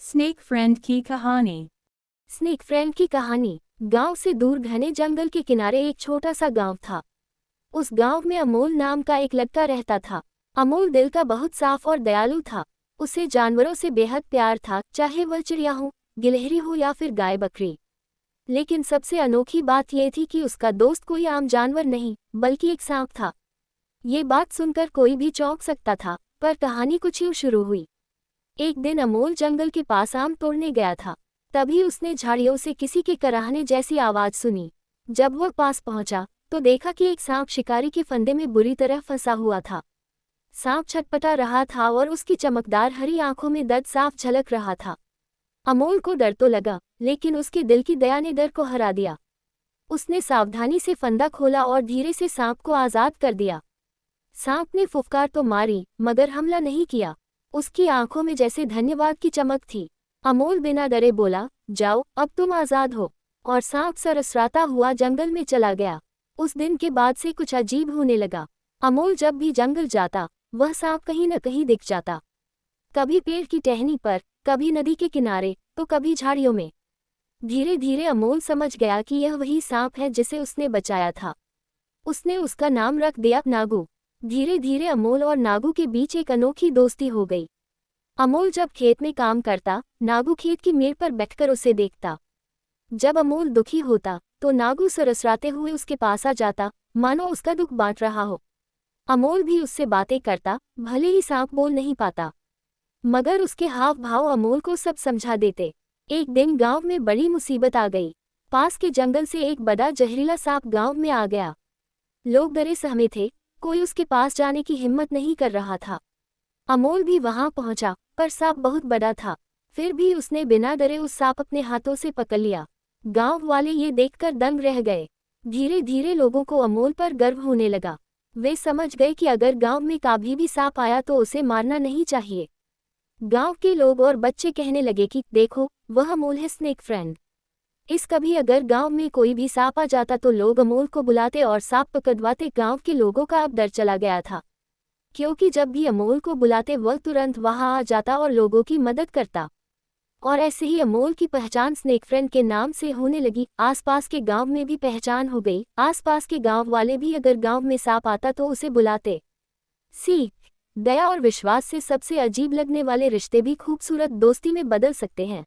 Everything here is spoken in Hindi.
स्नेक फ्रेंड की कहानी। स्नेक फ्रेंड की कहानी। गांव से दूर घने जंगल के किनारे एक छोटा सा गांव था। उस गांव में अमोल नाम का एक लड़का रहता था। अमोल दिल का बहुत साफ और दयालु था। उसे जानवरों से बेहद प्यार था, चाहे वह चिड़िया हो, गिलहरी हो या फिर गाय बकरी। लेकिन सबसे अनोखी बात यह थी कि उसका दोस्त कोई आम जानवर नहीं बल्कि एक सांप था। ये बात सुनकर कोई भी चौंक सकता था, पर कहानी कुछ यूं शुरू हुई। एक दिन अमोल जंगल के पास आम तोड़ने गया था। तभी उसने झाड़ियों से किसी के कराहने जैसी आवाज सुनी। जब वह पास पहुंचा तो देखा कि एक सांप शिकारी के फंदे में बुरी तरह फंसा हुआ था। सांप छटपटा रहा था और उसकी चमकदार हरी आंखों में दर्द साफ झलक रहा था। अमोल को डर तो लगा, लेकिन उसके दिल की दया ने डर को हरा दिया। उसने सावधानी से फंदा खोला और धीरे से सांप को आजाद कर दिया। सांप ने फुफकार तो मारी, मगर हमला नहीं किया। उसकी आंखों में जैसे धन्यवाद की चमक थी। अमोल बिना डरे बोला, जाओ, अब तुम आजाद हो। और सांप सरसराता हुआ जंगल में चला गया। उस दिन के बाद से कुछ अजीब होने लगा। अमोल जब भी जंगल जाता, वह सांप कहीं न कहीं दिख जाता। कभी पेड़ की टहनी पर, कभी नदी के किनारे, तो कभी झाड़ियों में। धीरे धीरे अमोल समझ गया कि यह वही सांप है जिसे उसने बचाया था। उसने उसका नाम रख दिया नागू। धीरे धीरे अमोल और नागू के बीच एक अनोखी दोस्ती हो गई। अमोल जब खेत में काम करता, नागू खेत की मेड़ पर बैठकर उसे देखता। जब अमोल दुखी होता तो नागू सरसराते हुए उसके पास आ जाता, मानो उसका दुख बांट रहा हो। अमोल भी उससे बातें करता, भले ही सांप बोल नहीं पाता, मगर उसके हाव भाव अमोल को सब समझा देते। एक दिन गांव में बड़ी मुसीबत आ गई। पास के जंगल से एक बड़ा जहरीला सांप गांव में आ गया। लोग डरे सहमे थे, कोई उसके पास जाने की हिम्मत नहीं कर रहा था। अमोल भी वहां पहुंचा, पर सांप बहुत बड़ा था। फिर भी उसने बिना डरे उस सांप अपने हाथों से पकड़ लिया। गांव वाले ये देखकर दंग रह गए। धीरे धीरे लोगों को अमोल पर गर्व होने लगा। वे समझ गए कि अगर गांव में कभी भी सांप आया तो उसे मारना नहीं चाहिए। गांव के लोग और बच्चे कहने लगे कि देखो, वह अमोल है, स्नेक फ्रेंड। इस कभी अगर गांव में कोई भी सांप आ जाता तो लोग अमोल को बुलाते और सांप पकड़वाते। गांव के लोगों का अब डर चला गया था, क्योंकि जब भी अमोल को बुलाते वह तुरंत वहां आ जाता और लोगों की मदद करता। और ऐसे ही अमोल की पहचान स्नेक फ्रेंड के नाम से होने लगी। आसपास के गांव में भी पहचान हो गई। आसपास के गांव वाले भी अगर गांव में सांप आता तो उसे बुलाते। सीख, दया और विश्वास से सबसे अजीब लगने वाले रिश्ते भी खूबसूरत दोस्ती में बदल सकते हैं।